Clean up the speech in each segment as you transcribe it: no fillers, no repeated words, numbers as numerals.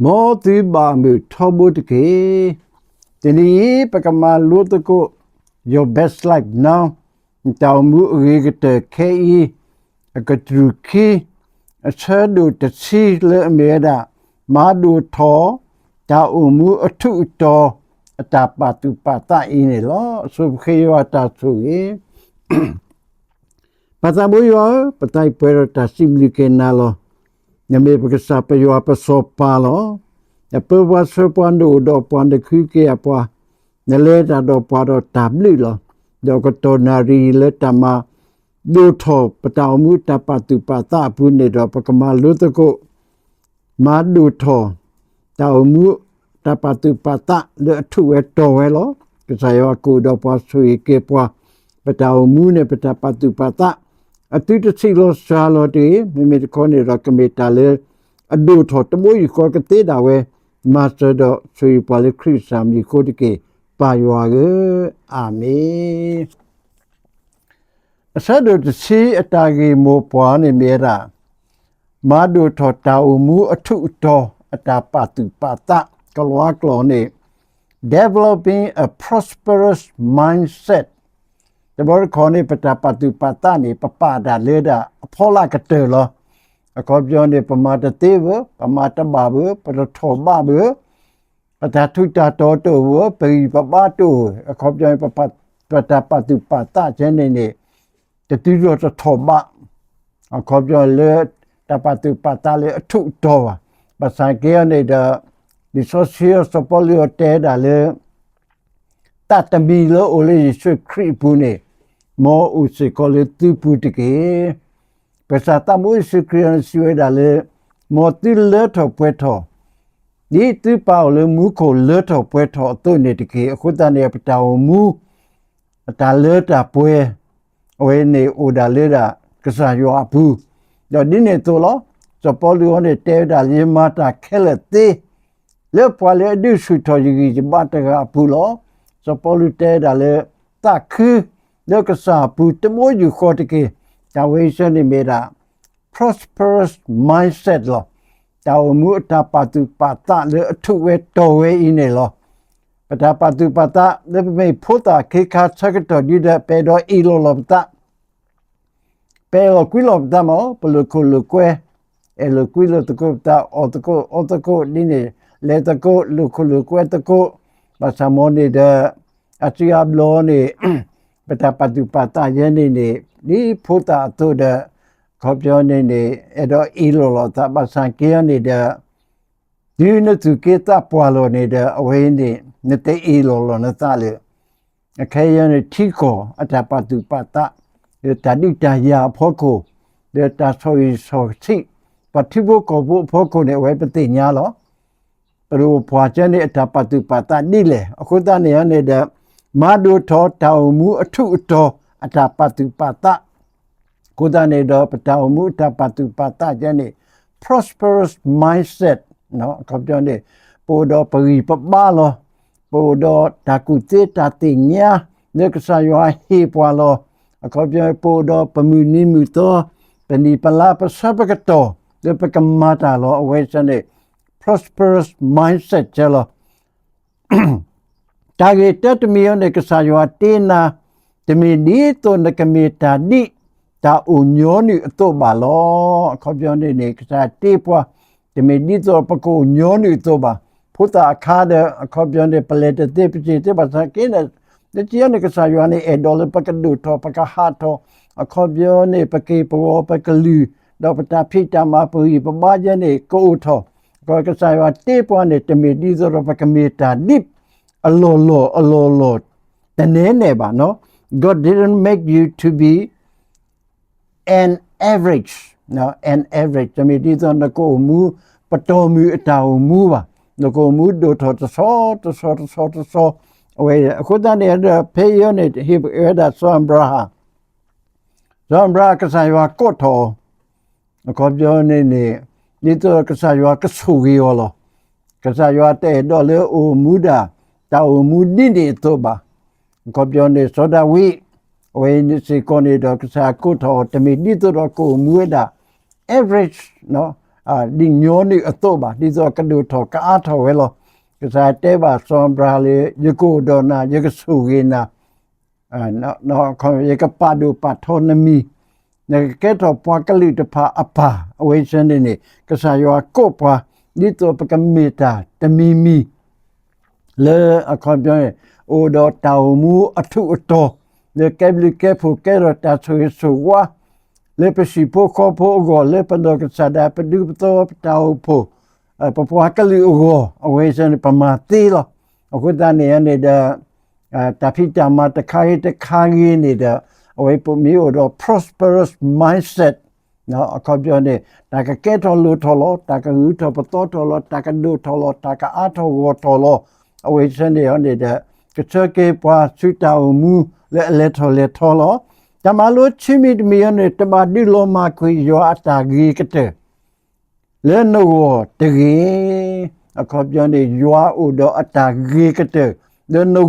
Mo ti ba mi thobu ke. Tini pakama lutako your best life now. Tao mu rigate ke akatruki a chadu to see le meda madu to tao mu atu to atapatu pata ini lo subkhiwa ta sui. Patabuyo patai pero ta simlike nalo. Nyame pagasa pa yo apa sopa lo. Ya pewa sopando do pande kuke apa. Nele ta do pado tabli lo. Do ko to nari le tama do to patao mu tapatu pata pune do pakama lutako ma do to tao mu tapatu pata le tu e to e lo. Kasayo aku do pa sui ke pa patao mu ne patapatu pata. Atu si lo salo de me kone ra kameta le adu tho tamo yu ko kate da we master do sui pale krisam ni ko de ke pa yo ge amen asado de si atagi mo pwa ne mera ma do tho ta mu atu to atapatu pata kalwa klo ne developing a prosperous mindset The word corny patapatu patani papada leda apola catelo. A copion de pamata teva, pamata babu, patato babu, patatuta toto, peri papato, a copion patapatu pata genene, the tudo to toba, a copion le tapatu patale a two toa, but Sankeone the social sopolio teda le tatamilo ole should creep pune. Mo usi kole tu putike pesata mo usi krian siwe dale mo tu leto pueto ni tu pa le mu ko leto pueto to ne tike khuta ne ptao mu ta leta pue oe ne o da leda kasa yo apu do ni ne to lo so polio ne te da le mata kelete le po le du su to yi ba ta ga apu lo so polio te da le ta khu le kasa pu temo yu khotike tawation ni mera prosperous mindset lo taw mu ta patu pata le thu we to we ine lo pata patu pata le me phota ke kha chakato di da pe do I lo lo ta pe lo kwi lo ta mo plo ko lo kwe e lo kwi lo to ko ta o to ko ni ne le to ko lo ko lo kwe to ko ba sa mo ni da atia blo ni patapatu pata yene ne ni phota to da khopyo ne ne edo ilo lo ta ba san ke ne da di ne tu ke ta pwa lo ne da awe ne ne te ilo lo na ta le akhe ne thiko atapatu pata de tadi ta ya phoko de ta so chi pathibo ko bo phoko ne we pati nya lo pro phwa che ne atapatu pata ni le akhuta ne ne da Madu to tau mu atu to atapatu pata. Kudane do patau mu tapatu pata jane prosperous mindset no kopjone podo peri pabalo podo takute tatinya neksayo hi pwalo kopjone podo pemuni muto peni pala pasapakato de pakamata lo awesane prosperous mindset jelo Tagi tatumio ne kasayo atina temi ni to ne kamita ni ta unyoni to balo kopjone ne kasati pwa temi ni to pako unyoni to ba puta akada kopjone paleta te pichi te basakina de tione kasayo ne $1 pakadu to pakahato kopjone paki po pakalu do pata pita ma pui pabaja ne ko to ko kasayo ati pwa ne temi ni to pakamita ni Alolo. The name no. God didn't make you to be an average. No, an average. I mean, these are the go mu, but to mu tau muva. The go mu do to so. Away. Could I the pay on it? He heard that son braha. Son braha kasayo koto. A copione ne. Little kasayo kasugiolo. Kasayo te dole o muda. Tau mudini toba. Kopjone soda wi. When si koni do kasa kuto temi dito do ko mueda. Average no ဒီညောနေအတော့ပါဒီစောကဒူထောကအားထောဝဲလောကစားတဲပါဆွန်ဘရာလေယကိုဒေါ်နာယကဆူဂေနာနော်ခေါ်ယကပါဒူပါထောနမီနကဲတော့ပွားကလိတဖာအပါအဝေးစင်းနေကစားယောကိုပွားဒီတော့ပကမီတာတမီမီလေအခါပြောရင်အိုတော်တောင်မူအထုအတော်လေကဲဘလကဲဖို့ကဲရတာဆွေဆိုဝါလေပစီပိုခေါ်ဖို့ကိုလေပဒေါကစားတာပဒူတော့တောင်ဖို့ပပွားကလိကိုအဝေးစင်းပမာတီလောအခုတန်းနေရတဲ့တာဖိတမတခါရတခါကြီးနေတဲ့ အဝေးပုံမျိုးတော့ prosperous mindset နော်အခုပြောနေတာကကဲတော်လို့တော်လို့တာကဟူတော်ပတော်တော်လို့တာကဒုတော်လို့တာကအားတော်ကိုတော်လို့အဝေးစနေရနေတဲ့ကချကေပွားဆွတောင်မူလဲတော်လို့တမလို့ချိမိတမီရနေတမဒီလိုမခွေရောအတာကြီးကတဲ့လဲနောတကြီးအခုပြောနေရွာဥတော်အတာကြီးကတဲ့လဲနော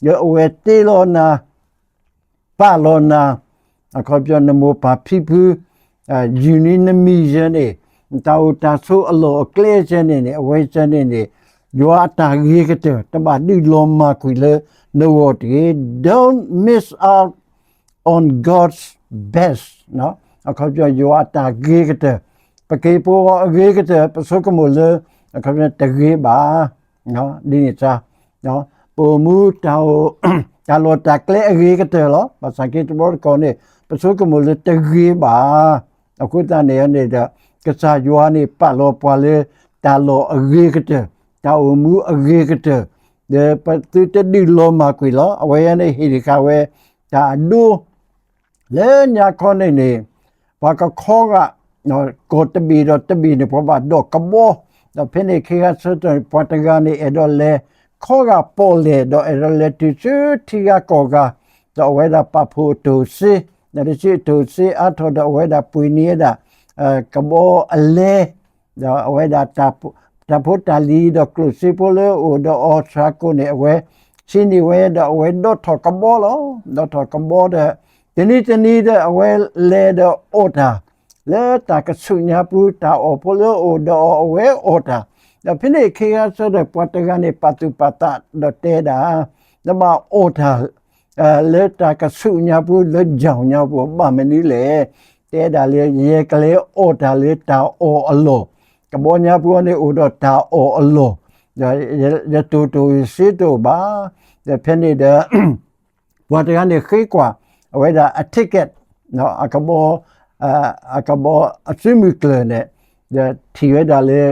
ရအဝဲတေလောနာပါလောနာအခုပြောနမောပါဖိဖူယူနီနမီရနေတောတာဆိုအလောကလေချနေနေအဝဲချနေနေရွာတာကြီးကတဲ့တမဒီလောမခွေလဲနောတကြီး don't miss out on God's best နော်အခုပြောရွာတာကြီးကတဲ့ပကေပေါ်အကြီးကတဲ့ပစုကမလဲအခုပြောတကြီးပါနော်ဒီနေ့စားနော်ပုံမူတောတာလောတာကလေအကြီးကတဲ့လောဘာစကေတဘောကောနေပစုကမလဲတကြီးပါအခုတန်နေနေတဲ့ကစားရွာနေပတ်လောပွားလေတာလောအကြီးကတဲ့တာအမှုအကြီးကတဲ့ဒီပတ်တူတဒီလောမကွေလောအဝဲနေဟိဒီခဝဲတာဒူလဲညာခေါနေနေဘာကခေါကနော်ကိုတဘီတော့တဘီနေပေါ်ပါတော့ကဘောတော့ဖိနေခေကစတဲ့ပတ်တကနေအဲ့တော့လဲခေါကပေါ်လေတော့အဲ့တော့လဲတူချီကကောကတော့ဝဲတာပဖို့တူစီဒါချီတူစီအထော်တော့ဝဲတာပွေနေတာကဘောအလဲတော့ဝဲတာတဖို့တလီတော့ကလုစီပိုလေအိုတော့အော်ထရာကိုနေဝဲစီနီဝဲတော့ဝဲတော့ထော်ကဘောလောတော့ထော်ကဘောတဲ့ဒီနေ့တဲ့အဝဲလဲတော့အော်တာလဲတာကဆုညာပူတာအော်ပိုလေအိုတော့အဝဲအော်တာဒါဖိနေခေရဆိုတဲ့ပတ်တကနေပတ်တူပတ်တာတော့တဲတာဒါမှအော်တာလဲတာကဆုညာပူလဲကြောင်ညာပူဘာမနီလေတဲတာလေရေကလေးအော်တာလေတာအော်အလောကဘောညာပူနေအိုတော့တာအော်အလောရတူစီတူပါဒါဖိနေတဲ့ပတ်တကနေခေကွာအဝဲတာအတစ်ကက်နော်အကဘောအစမီကလနဲ့ဒါထီရတာလေ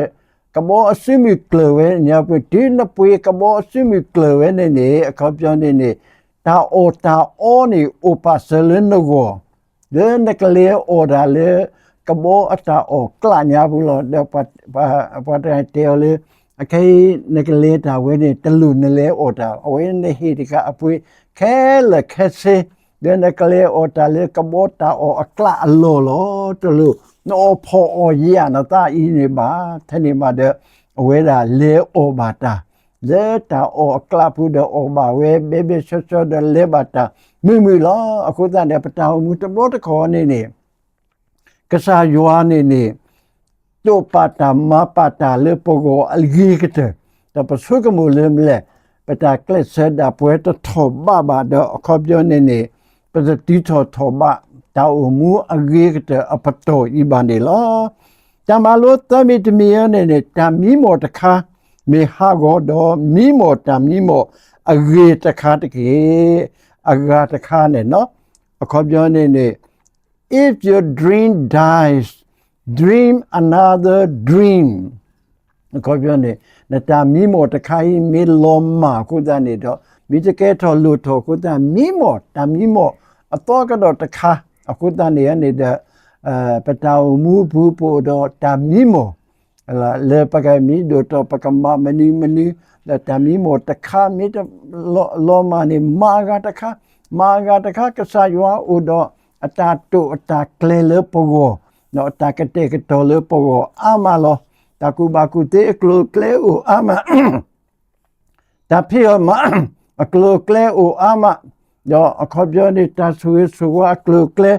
ကဘောအစမီကလဝဲညာပဒီနပွေကဘောအစမီကလဝဲနေအခါပြောနေတာအောနေအိုပါဆလနကိုဒဲနကလေအော်ဒါလေကဘောအတာအောကလညာဘူးလို့ပတ်တဲလေအခေနကလေတာဝဲနေတလူနလေအော်ဒါအဝဲနေဟိတကအပွေခဲလခဲစေဒဲနကလေအော်တာလေကဘောတာအောအကလအလောလောတလူနော်ဖော်အော်ရနတာအင်းနေပါထနေမှာတဲ့အဝဲတာလေအောဘာတာလေတာအောကလပူဒအောဘာဝဲဘေဘေချောချောဒလေဘာတာမိလောအခုတန်တဲ့ပတောင်မူတဘောတခေါ်နေကစားယွာနေတိုပါတာမပါတာလေပိုကိုအလကြီးကတဲ့တပဆုကမူလေမလဲပတာကလက်ဆဒပွဲတထောဘာတော့အခပြောနေပစတီထောဘာတာအမှုအကြီးကတဲ့အပတော်ဤပန်တယ်လားတမလို့တမီတမီရနေတမီမောတခါမေဟာကောတော့မီမောတမီမောအကြီးတခါတကေအဂါတခါနဲ့နော်အခပြောနေ if your dream dies dream another dream အခပြောနေတမီမောတခါမေလောမာကိုတနေတော့မိတကဲထော်လို့ထော်ကိုတမီမောတမီမောအတော့ကတော့တခါအခုတန်နေတဲ့ပတောင်မူဘူးပိုတော့တမီမောလေပကမီဒိုတော့ပကမမနီလက်တမီမောတခါမီလောမနီမာဂတခါကစားရွာဥတော့အတာတုအတာကလေလေပိုကိုနော်တာကတဲ့ကတော်လေပိုကိုအာမလောတကူဘကူတေကလိုကလေဥအာမတဖေမအကလိုကလေဥအာမတော့အခပြောနေတာဆွေးကလုကလေ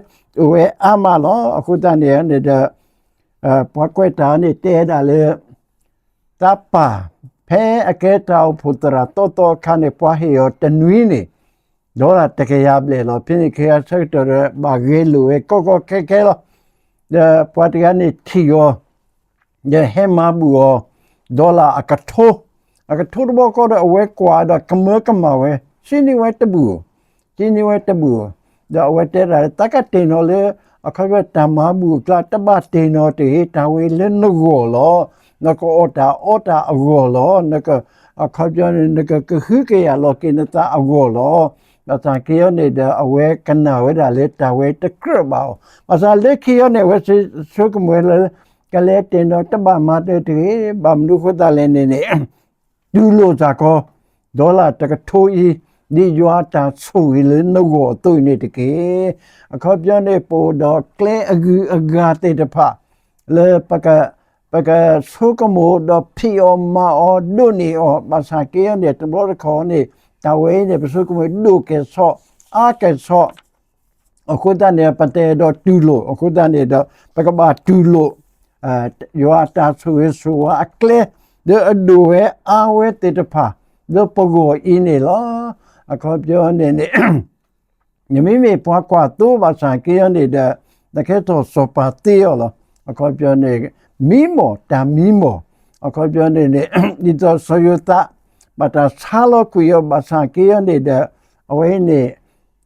ဝဲအမလောအခုတန်နေတဲ့ ပွားကွက်တာနေတဲတာလေတပ်ပါဖဲအကဲတောင်ဖုတရာတော်ခါနေပွားဟေရတနွီးနေဒေါ်လာတကရပလေလောဖိနေခေဆက်တော်ဘာဂဲလူကောခဲလောပွားတကနေထီယောဟဲမဘူယောဒေါ်လာအကထိုဘောကောအဝဲကွာတော့ကမဝဲရှင်းနေဝဲတဘူဒါဝဲတဲတာတကတေနော်လေအခါကတမဘူကလာတဘတေနော်တေတာဝဲလဲနဂောလောနကောအော်တာအဂောလောနကအခါကျနကကခုကေရလောကိနတာအဂောလောဒါသာကေရနေတဲ့အဝဲကနာဝဲတာလေတာဝဲတကရပါအစားလက်ခေရနေဝဲဆုကမွေလေကလေးတင်တော့တဘမတဲ့တေဘာမနုခတာလဲနေဒူလိုဇာကောဒေါ်လာတကထိုးဤဒီရွာတာဆူလေနဂောတုန်နေတကေအခါပြနေပေါ်တော့ကလဲအဂါတေတဖလေပကဆုကမောတော့ဖီအောမာအောဒုနီအောဘာသာကေရနေတဘောခေါ်နေတာဝဲနေပဆုကမေဒုကေဆောအာကေဆောအခုတနေပတေတော့တူလို့အခုတနေတော့ပကဘာတူလို့ရွာတာဆူအကလဲအဒူဝဲအာဝဲတေတဖဒပဂိုအင်းနေလောအခါပြောနေညမိမေပွားကွာတူဘာသာကေရနေတဲ့တကဲတော့စောပါတေရောလောအခါပြောနေမီမောတာမီမောအခါပြောနေဒီတော့ဆယတာမတာဆာလောကွေရဘာသာကေရနေတဲ့အဝဲနေ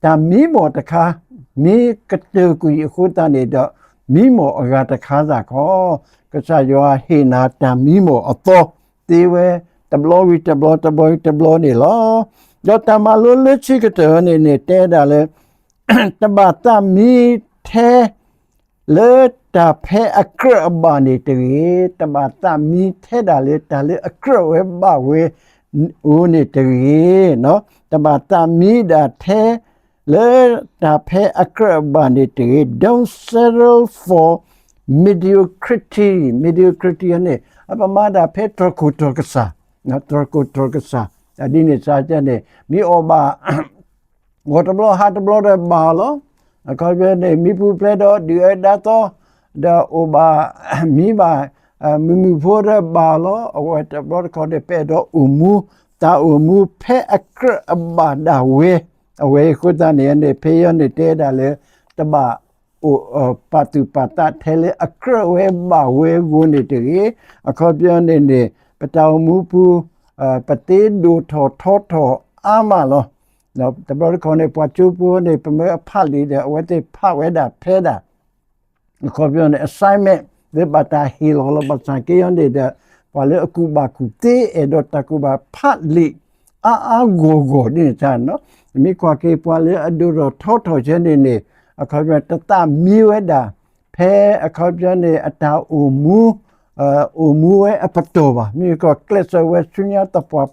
တာမီမောတခါမီကတေကွေအခုတနေတဲ့မီမောအဂါတခါသာခောကစားရွာဟေနာတာမီမောအတော်တေဝဲတဘလောနေလောယောတမလိုလချိကတဲ့နေတဲတာလေတဘတာမီထဲလေတာဖဲအခရဘာနေတေတဘတာမီထဲတာလေတာလေအခရဝဲဘာဝဲဦးနေတေနော်တဘတာမီဒါထဲလေတာဖဲအခရဘာနေတေ don't settle for mediocrity နဲ့အပမာဒါဖဲထခုထကစားနော်ထခုထကစားဒီနေ့စားတဲ့နေမိဩဘာဝတ်ဘလဟာတဘလရဘာလောအခါပြနေမိပူပလက်တော့ဒီအဒါတော့ဒါဩဘာမိဘာမူဖို့ရဘာလောအဝတ်ဘလခေါ်တဲ့ပဲတော့ဥမူတာဥမူဖဲအခရအဘာဒါဝဲအဝဲခုတနေဖေရနေတဲ့ဒါလေတဘာပတ်တူပတ်တာထဲလေအခရဝဲဘာဝဲဂုန်တဲ့အခါပြနေပတောင်မူပူပတေဒူထောအာမလောနော်တဘရခေါနေပွားချူပူနေပမေဖတ်လီတဲ့ဝဲတဲ့ဖတ်ဝဲတာဖဲတာခေါ်ပြောနေ assignment ဒီဘတာဟီလောလဘစာကေယန်တဲ့ဘာလေအကူဘာကူတေအဒတကူဘာဖတ်လီအာဂိုဒီချာနော်မိကွာကေပွာလေအဒူရောထောချင်းနေအခါပြတတမီဝဲတာဖဲအခါပြနေအတာအိုမူဝဲအပတော်ပါမြေကကလစ်ဝဲဆုညာတပွား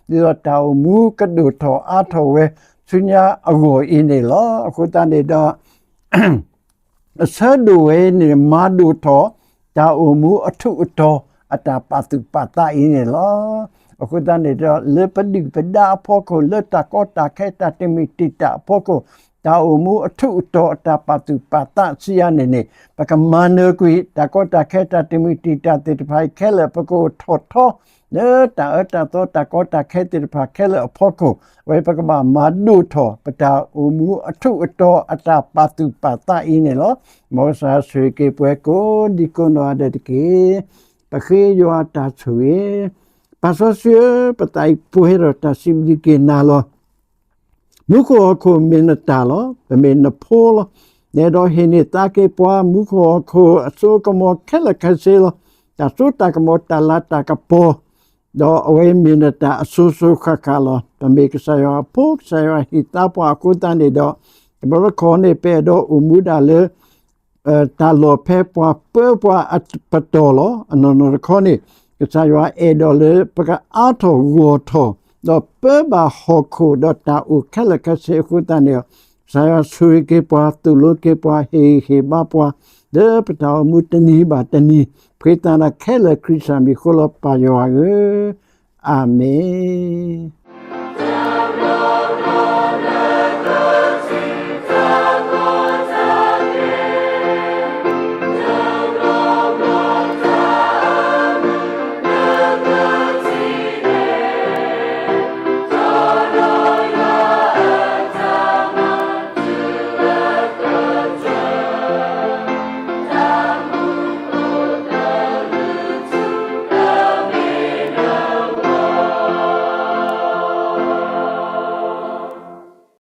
ဒီတော့တောင်မူကဒူထောအားထောဝဲဆုညာအကိုအင်းနေလောအခုတန်နေတော့အဆဒူဝဲနေမာဒူထောတောင်မူအထုအတော်အတာပတုပတာအင်းနေလောအခုတန်နေတော့လေပဒီပဒါဖို့ကိုလက်တာကောတာခဲတာတမီတီတာဖို့ကိုတာအမှုအထုတော်အတာပတုပတာစီယနေပကမနကွေတာကောတာခဲတာတမီတီတာတေတဖိုင်ခဲလပကိုထောနေတာတော့တာကောတာခဲတေတဖာခဲလအဖို့ကိုဝဲပကမဒုထောပတာအမှုအထုတော်အတာပတုပတာအင်းနေလောမောစာဆွေကေပွဲကိုဒီကွန်တော်တဲ့ကေပခေယောတာဆွေပါဆောဆွေပတိုင်ပွေရတာစိမဒီကေနာလောမုခောခိုမင်းတာလောမင်းနဖိုးလောနေတော့ဟင်းနေတာကေပွားမုခောခိုအစိုးကမောခဲလခဆေလောတာစုတာကမောတာလာတာကပေါ်တော့အဝဲမင်းတာအဆူခခလောတမေကဆယောပုတ်ဆယောဟိတာပွားကိုတန်နေတော့ဘရခေါနေပေတော့ဥမှုဒါလေတာလောဖဲပွားပေပွားအပတော်လောအနော်ခေါနေကဆယောအေဒေါ်လေပကအာထောဝေါထောတော့ပေဘာဟခုတော့တာဥခလကဆေခုတန်နေဆာဆွေကေပွားတူလုကေပွားဟေဘာပွားဒေပတောမူတနီဘာတနီဖေတနာခဲလခရစ်ယာန်ဘီခိုလပါယောအာမင်